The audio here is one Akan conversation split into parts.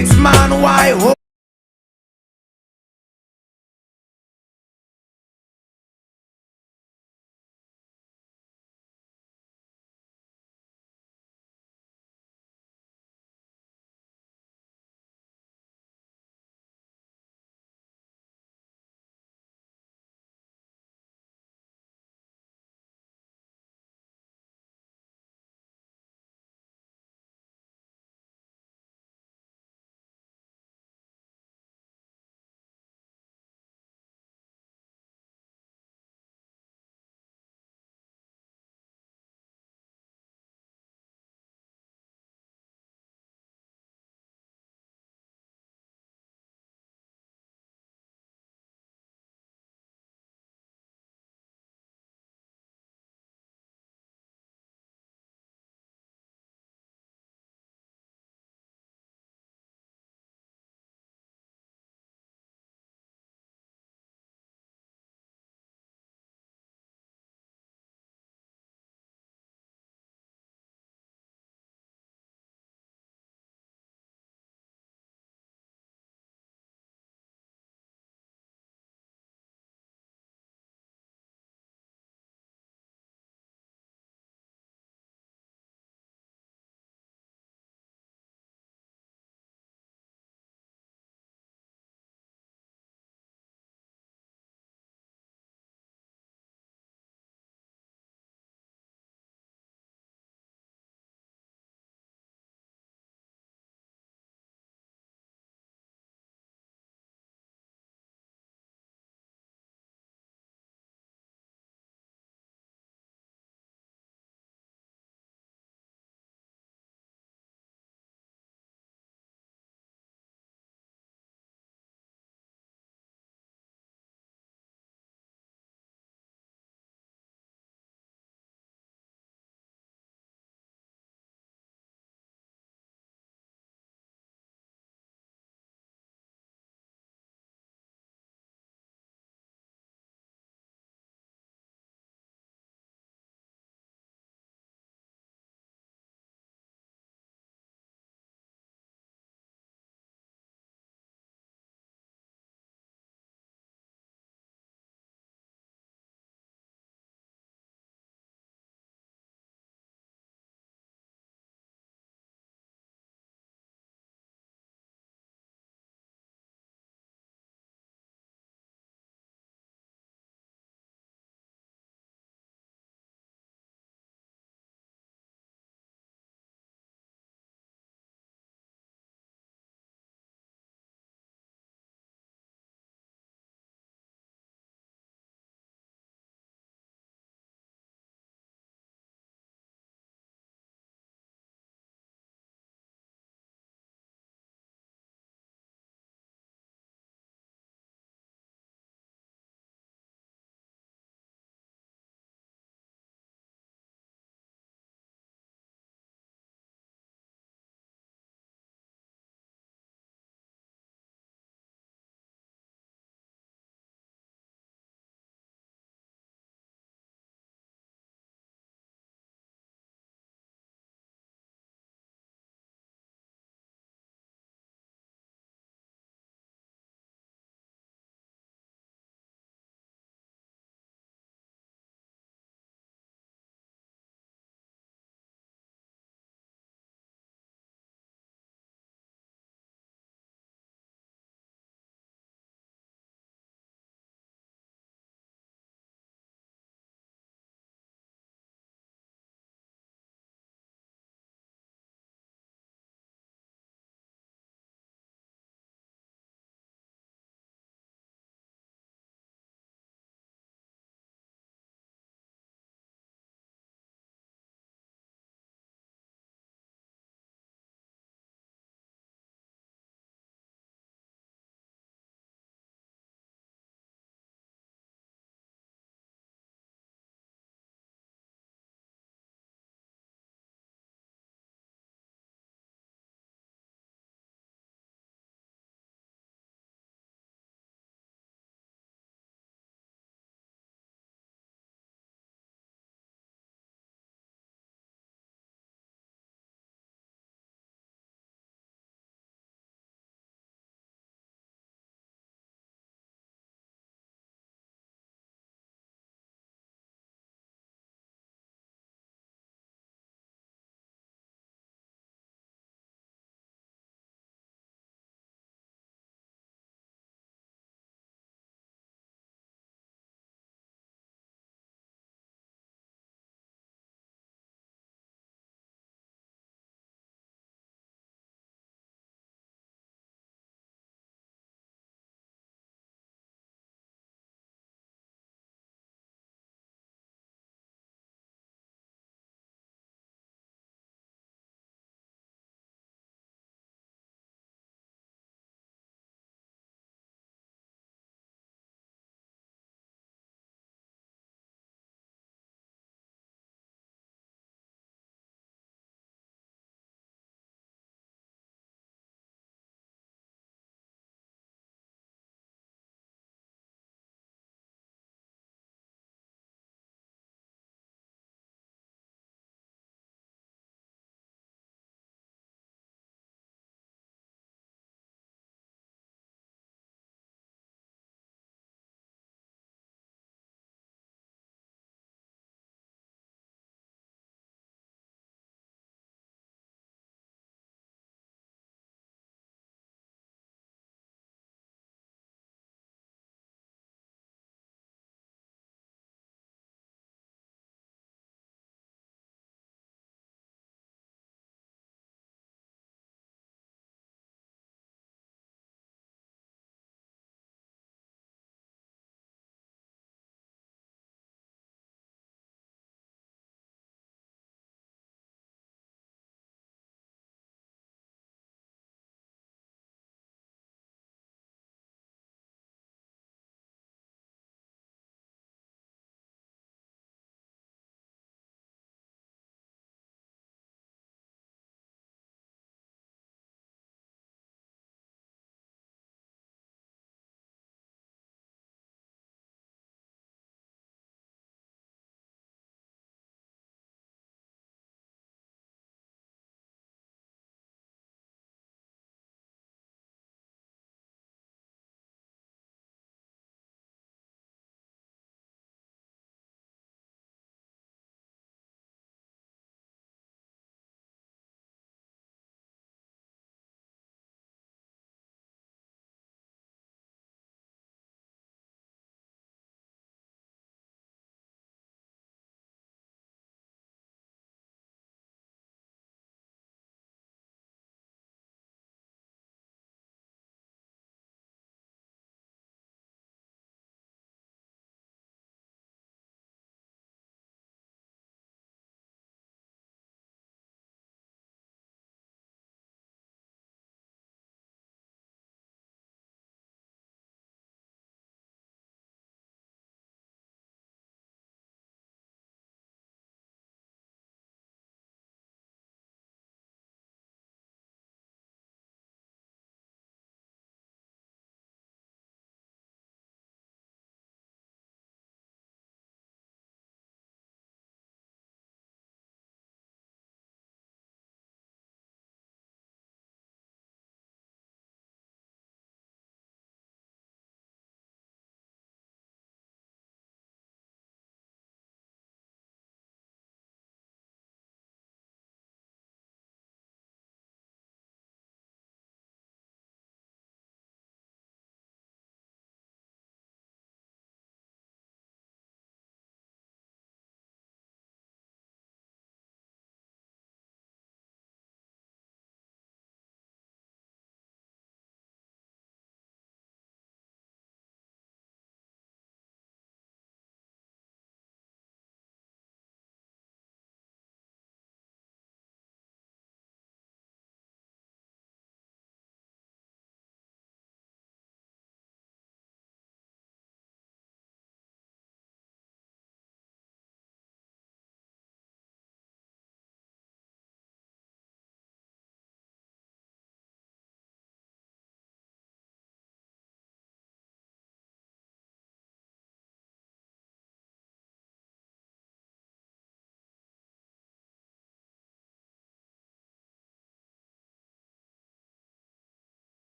politics, man, why?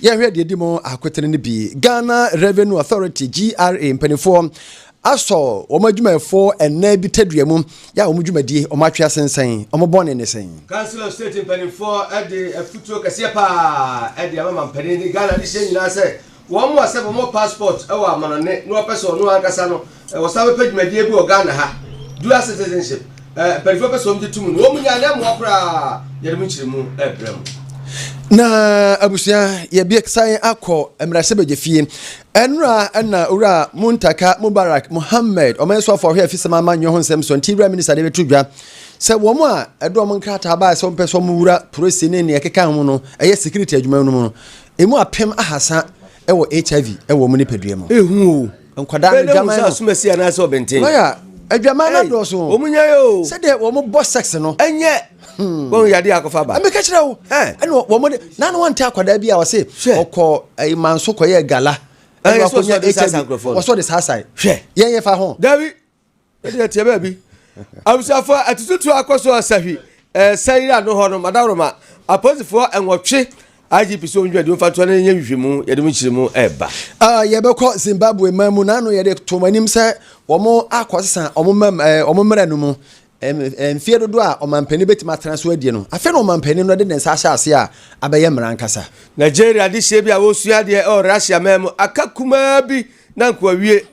Ya hwe de dimo akwetene ne bi Ghana Revenue Authority GRA mpanifo aso omadwumafo ena bi taduamu ya omudwumadi omatwe sensen omobone ne sen Council of State mpanifo ade afutuo kase pa ade amama mpani ni Ghana di nyina se wo mo asebo mo passport e wa amanone no peso no ankasa no wo sabe padwumadi bi o Ghana ha dual citizenship mpanifo peso omdi tumu no wo munya na mo akra yere mu nchirimu ebrem na abusia ye bi exciting akọ emrasebe fie enra na ura Muntaka Mubarak Muhammad omenso for here afisem amanyo ho nsem so ntiwra minister de betudwa se wo mo a edo mo nkrata ba se mpeso mo wura police ne ekeka ho no eye security adwuma no mo emu apem ahasa ewo HIV ewo mo ni padua mo ehu nkwada no dwama no asumasi ana se obenten oya adwama na do so omunya yo se de wo mo boss sex no enye bon yade akofa ba ameka kire wo eno wo mo na no wante akwada bia wo se okọ manso koye gala akonya wo so de sasai hwe yen fa ho davi e tie ba bi abusafo atututu akoso asahwi sayira no ho no madaroma aposifo enwotwe IGP so ndwade mfa to na nya hwehwemu yade mu kyiremu eba ye bekọ Zimbabwe mamu na no yade tomanim se wo mo akosesa omomra no mu enfie dodo a omampani betima transo adie no afi no omampani no de nsa ahyase a abeye mrankasa Nigeria di hye bia wo sua de Russia mem akakuma bi na nkwa wie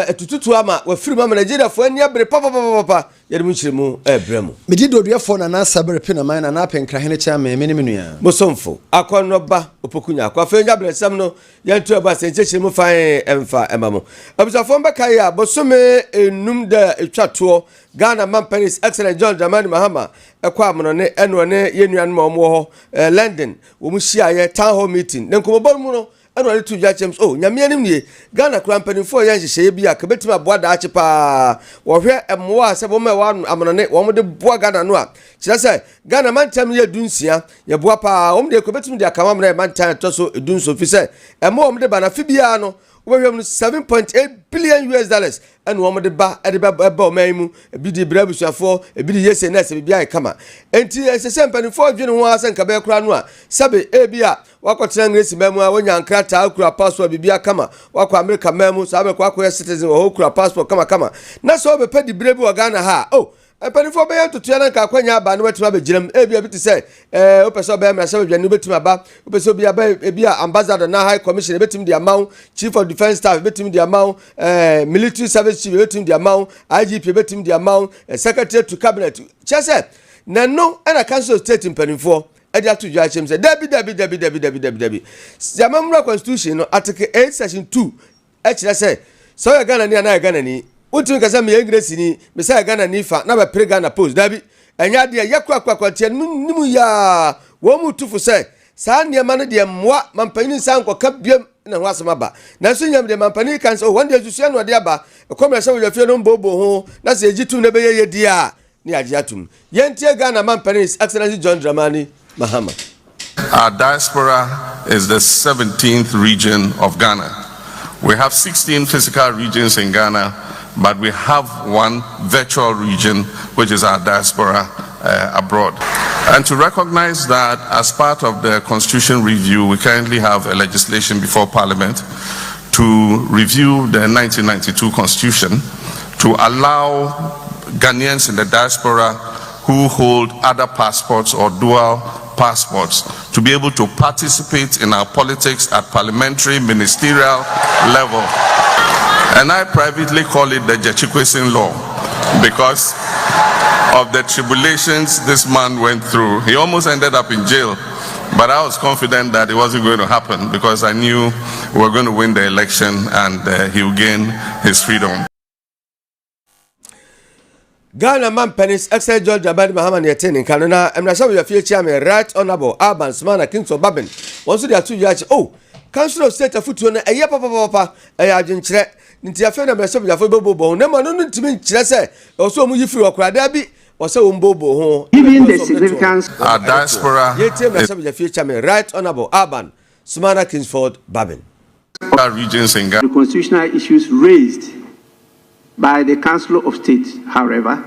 etututu ama wafiri ma Nigeria fo ania bere papa yede mu kyiremu ebremu medi doduefo na na sabere pina man na apenkra hene cha me ne menua bosomfo akonoba opokunya akwa fe nya bere sam no yantu aba se kyekyimu fan emfa emamo abusafo mbeka ya bosome enum da etwato Ghana man Paris excellent John Dramani Mahama ekwa amono ne eno ne yenuan ma omwo ho London wo mu hia ye town hall meeting ne nkomobon mu no eno le tuja chems nyame anim nie Ghana krampanifo fo yan hyehye bi akabetima boa da ache pa wo hwe emwo a se bo ma wa amono ne wo mo de boa Ghana no a kire se Ghana mantam ye dunsia ye boa pa wo mo de akabetima de akama mo mantam to so edunso fi se emwo wo mo de bana fi bia no we have $7.8 billion and wo mo de ba o maimu bi di brabusuafo bi di yese na se bia kama enti esese mpanifo adwene ho asenka be kura no a sabe bia wakotena ngresi mamu a wonya nkrata akura passport bibia kama wakọ America mamu sabe kwa akọ citizen wo kura passport kama na so be pedi brebi wa Ghana ha mpanifo be yantoto ya nka akwanya aba no betima be giram bia bi ti se opeso be amra sabe dwane betima ba opeso bia bia ambassador na high commission betim dia maw chief of defense staff betim dia maw military service chief betim dia maw IGP betim dia maw secretary to cabinet chese na no na council of state mpanifo edi atu jua chem se dabi Jamamura constitution no article 8 section 2 kire se so ya Ghana ni na Ghana ni utu kasa me English ni me say Ghana ni fa na be pre Ghana post dabi enya de yakwa tie nimu ya wo mu tufu se sa niema no de mwa mampani san kwa biem na ho asema ba na so nyam de mampani kan so wonde asusua no de aba komre se wo fie no mbobo ho na se ejitu na be ye dia ni agiatum yentie Ghana mampani Excellency John Dramani Mahama. Our diaspora is the 17th region of Ghana. We have 16 physical regions in Ghana, but we have one virtual region, which is our diaspora abroad. And to recognize that as part of the Constitution review, we currently have a legislation before Parliament to review the 1992 Constitution to allow Ghanaians in the diaspora who hold other passports or dual passports to be able to participate in our politics at parliamentary, ministerial level. And I privately call it the Jachikwesin law because of the tribulations this man went through. He almost ended up in jail, but I was confident that it wasn't going to happen because I knew we were going to win the election and he would gain his freedom. Ghana man Penis Excellent George Abadi Mahama ne tene kan na emrasa we fie chairman Right Honorable Urban Smana Kings of Babin wonso dia tu yachi Council of State afutuo na eye papa agyenkyere nti afa na emrasa we afo bobo na ma no ntimi nkyere se oso mu yifiri okrada bi wose wo mbobo ho given the significance our diaspora yeti emrasa we fie chairman Right Honorable Urban Smana Kingsford Babin regions in Ghana. The constitutional issues raised by the Council of State, however,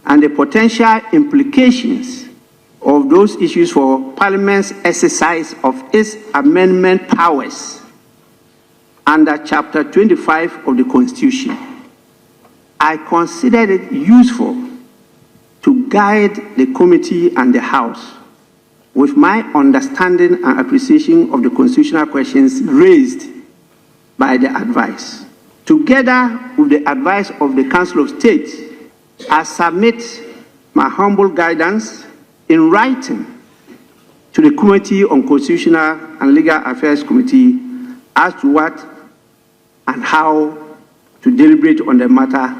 and the potential implications of those issues for Parliament's exercise of its amendment powers under Chapter 25 of the Constitution, I considered it useful to guide the committee and the House with my understanding and appreciation of the constitutional questions raised by the advice. Together with the advice of the Council of State, I submit my humble guidance in writing to the Committee on Constitutional and Legal Affairs Committee as to what and how to deliberate on the matter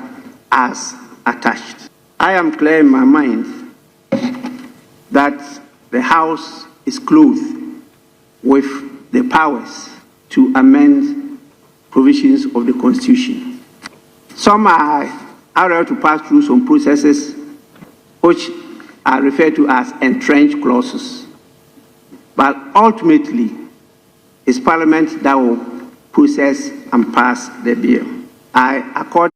as attached. I am clear in my mind that the House is clothed with the powers to amend provisions of the Constitution. Some are allowed to pass through some processes which are referred to as entrenched clauses. But ultimately, it's Parliament that will process and pass the bill. I accord.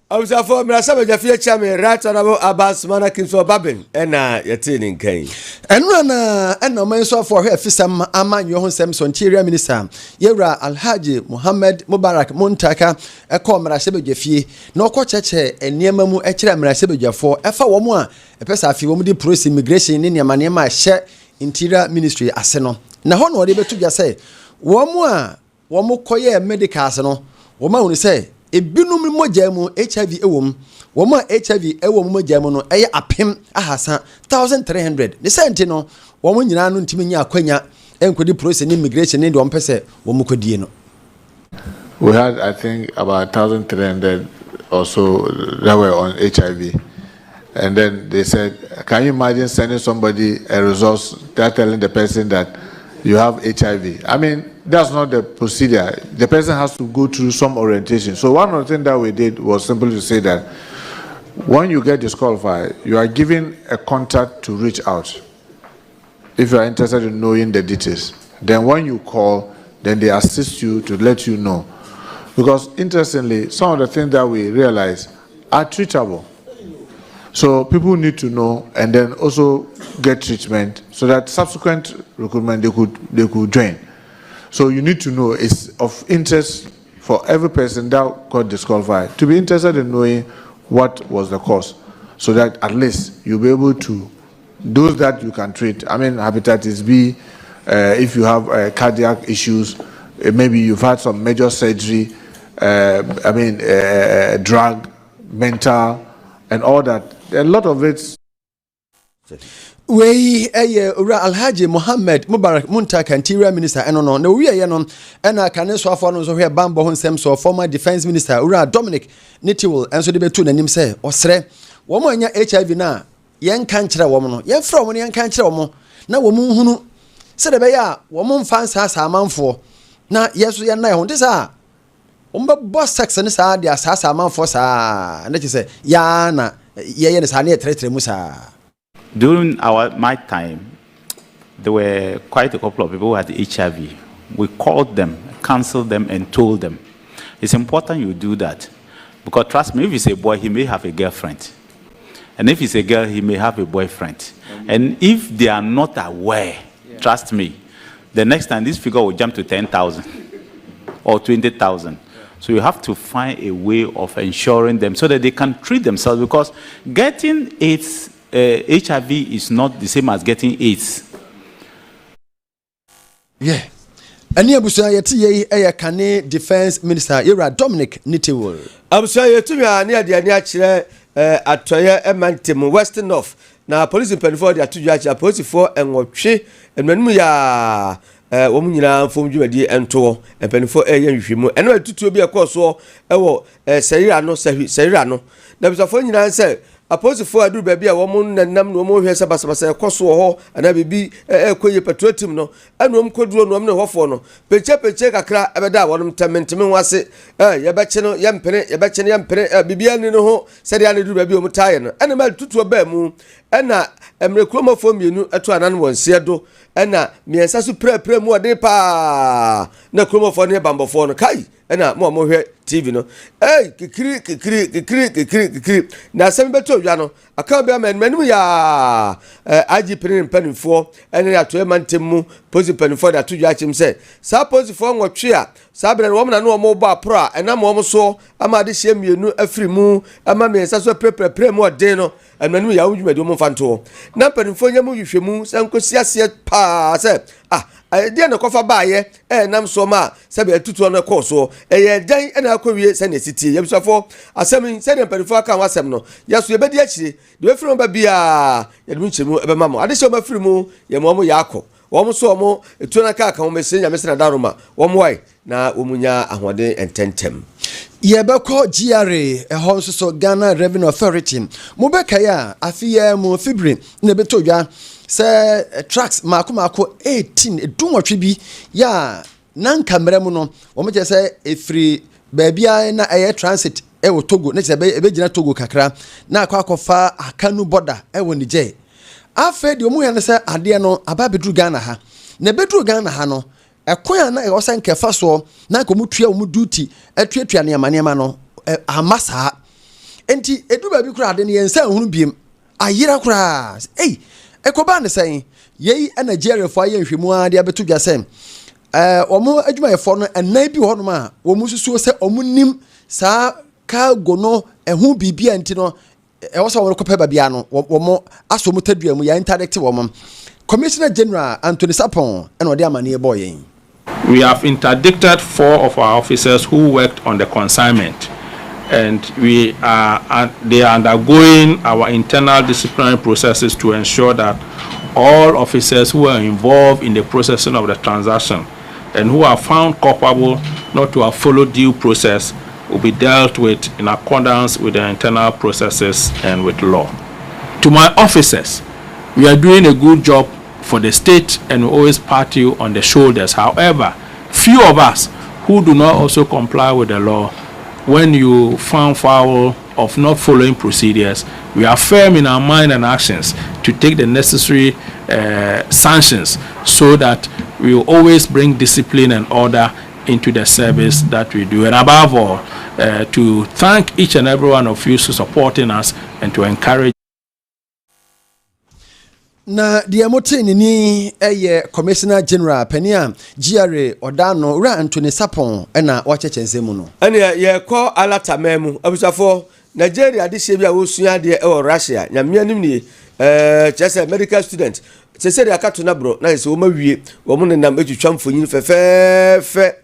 Abusafo mirasa bejafie chame right honorable Abbas Manakin so babin ena yete ni nkan enra na ena man so for afisem amanyo ho sem so interior minister yewra Alhaji Muhammad Mubarak Muntaka eko mirasa bejafie na okọ cheche eniema mu ekire mirasa bejafo efa wo mu a epesa afi wo mu di process immigration ni niam niam a hye interior ministry ase no na ho no de betu gya say wo mu a wo mu koye medicals no wo ma hu say ebinum mojamu HIV ewom wo ma HIV ewom mojamu no eye apem ahasa 1300 ne sente no wo mo nyina no ntimi nya akwanya enkodi process immigration ni de wo mpese wo mo kodie no. We had, I think, about 1,300 or so that were on HIV. And then they said, can you imagine sending somebody a resource, they're telling the person that you have HIV? I mean, that's not the procedure. The person has to go through some orientation. So one of the things that we did was simply to say that when you get disqualified, you are given a contact to reach out if you are interested in knowing the details. Then when you call, then they assist you to let you know. Because interestingly, some of the things that we realize are treatable. So people need to know and then also get treatment so that subsequent recruitment they could join. So you need to know it's of interest for every person that got disqualified to be interested in knowing what was the cause, so that at least you'll be able to, those that you can treat, I mean hepatitis B, if you have cardiac issues, maybe you've had some major surgery, drug, mental, and all that. A lot of it. We ura Alhaji Muhammad Mubarak Muntaka interior minister eno no na we ye no ena kane so afọ no so hwe bambo ho nsem so former defense minister ura Dominic Nitiwol enso de betu nanim se osre wo mo anya HIV na yen kan kire wo mo no yen fra wo no yen kan kire wo mo na wo mo hunu se de be ya wo mo mfa sa amanfo na yeso yen na ye ho de sa wo mba boss sex ne sa de sa amanfo sa na ti se ya na ye ne sa ne tretre mu sa. During my time, there were quite a couple of people who had HIV. We called them, counseled them, and told them. It's important you do that. Because trust me, if he's a boy, he may have a girlfriend. And if he's a girl, he may have a boyfriend. And if they are not aware, trust me, the next time this figure will jump to 10,000 or 20,000. So you have to find a way of ensuring them so that they can treat themselves, because getting AIDS, HIV is not the same as getting AIDS. Yeah. Ani abusuya yeti ye kane defense minister Yera Dominic Nitiwol. Abusuya yetumi ani ade ani akire atoye emantem West North na police penfo de atuju akire police for enwotwe enmanum ya wo munyina fom dwumadi ento penfo yenhwehwemu eno atutu obi ekoso ewo serira no na bisafo nyina nse apostle adu baabi a wo mo nanam no mo hwe se basabasa ekoso ho ana bibi ekoye patriotim no anu om koduro no om ne hofo no peche kakra ebeda wonom tementeme wase ye beche no ye mpene bibi ani no ho sede ani du baabi om taaye no ene mal tutu ba mu ɛna emrekromofo mienu eto anan wonse do ɛna miensa so pre mu ode pa na kromofo ne bambofo no kai ɛna mo hwɛ TV no kikiri na asɛm beto dwa no aka bia manum ya agi pinin panifo ɛne ya to emantem mu posi panifo da to dwa achim sɛ sa posifo nwotwe a sa bere no na no mo bɔ apro a ɛna mo so ama de hye mienu afiri mu ama miensa so pre mu ode no manum ya wudwumadi mo fanto na panifo nyam hwehwemu sankosi ase pa sɛ dia na kofa baaye nam so ma sabe atutu no koso dan na akowie se na sitie yebusafo asem se na perifo aka wasem no yaso yebedi akire de wefiri mo ba bia yedum chemu ebema mo ade se mo afiri mu ye mo yakọ wo so mo etu na ka mo mese nya mese na daroma wo mo wai na omunya ahode ententem yebeko GRA ehon so Ghana Revenue Authority mo beka ya afiye mo fibre na beto dwa se tracks mako 18 edunwotwe bi ya nan kamera mu no wo me se efiri baabia na air transit ewo Togo na se ebegina Togo kakra na akwakofa akanu border ewo Niger afa de omu ya ne se ade no aba bedru Ghana ha na bedru Ghana ha no ekoya na e san kefa so na komutua omu duty atuatua ne amanema no amasa enti edu ba bi kura ade ne yensa hunu biem ayira kura ekoba ne sen yei Nigeria fo aye nhwemu ade abeto dwa sen omo adwumayefo no enan bi ho no ma omu susuo se omu nim sa cargo no ehu bibia enti no wo sa wo kopa ba bia no omo aso mu tadua mu ya interact wo Commissioner General Anthony Sapon and ode amane boy. We have interdicted 4 of our officers who worked on the consignment, and they are undergoing our internal disciplinary processes to ensure that all officers who are involved in the processing of the transaction and who are found culpable not to have followed due process will be dealt with in accordance with the internal processes and with law. To my officers, we are doing a good job for the state and we always pat you on the shoulders. However, few of us who do not also comply with the law, when you found foul of not following procedures, we are firm in our mind and actions to take the necessary sanctions so that we will always bring discipline and order into the service that we do. And above all, to thank each and every one of you for supporting us and to encourage. Na dia motini ni Commissioner General Penia GRA Odano Ura Anthony Sapon na wachechense mu no ene ye ko alata memu abusafo Nigeria de shebia wo sua de e Russia nyamia nim ni chese medical student se de akato na bro na se wo mawie wo mu nenam etwitwa mfonyin fefefe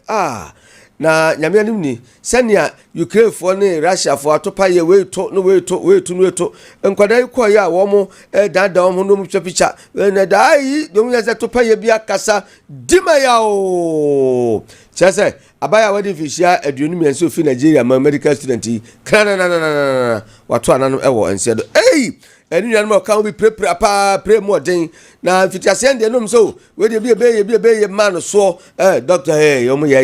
na nyamia nim ni senia Ukraine for ne Russia for atopa ye we to nkwadai ko ya wo mo dada wo no mu picture na dai do mu ya se topa ye bia kasa dima ya o chese abaya wadi fishia aduonu mienso fi Nigeria medical student na wato anano ewo ensedo enu nyanma ka bi pre mo den na fitiase ende no so we de be man so doctor yomo ya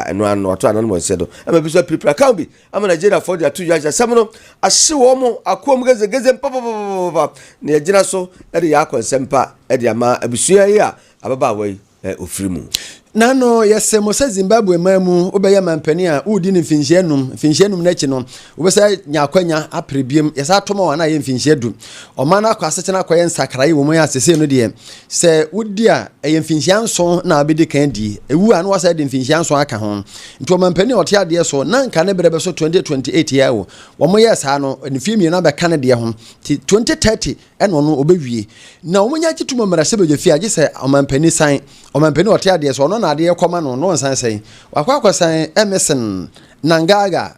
enu anu wato anano ensedo ama bi so pre ka bi ama Nigeria for their 2 years asemno ahye wo mo akom geze papa na yagina so de ya konsempa de ama abusua yi a ababa wai ofirimu nano yese mo se Zimbabwe mamu obeya mampani a udi ni finhyenum na chi no obesa nyakwanya aprebiem yesa atoma wana ye finhyedu omana akwasete na akoye nsakrai wo mo ya sese no de se udi a ye finhyanso na abedi kan di ewu anu wasa de finhyanso aka ho nto mampani ote ade so na nka ne berebe so 2028 ya wo mo yesa no ni fimi na be kan de ho 2030 eno no obewie na wo nya gituma mara sebeje fi age se omampani san omampani ote ade so no na ade koma no no nsan sei wakwakosan Emerson Nangaga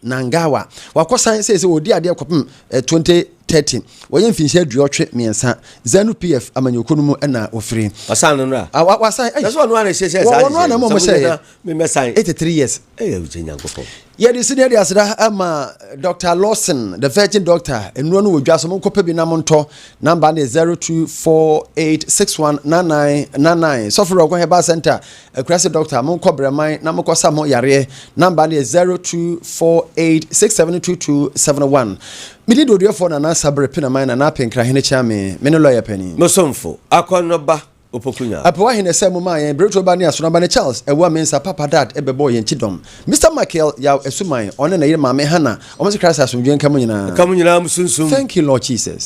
Nangawa wakosan sei odi ade kopem 2030 woyen finhye duotwe miensa Zanu PF amanyokunu mu na ofiri wasan no ra wasan that's one one say no na mo say me mesan 83 years ujenyankofo ye di senior asda ama Dr. Lawson the virgin doctor enuro no wodwa so monkopa bi na monto number na 0248619999 sofro ko heba center akurase doctor monko breman na monko samo yare number na 0248672271 Midi do for na sabre pina mine na penkra hene chame me no lawyer penny Mosomfo akɔnoba opokunya apewa hene se mu ma yen breto ba ne aso ba ne Charles ewa mensa papa dad ebebo yen chidom Mr. Michael ya esuman one na yire ma me hana omo se Christ asomdwen kam nyina musunsun. Thank you Lord Jesus.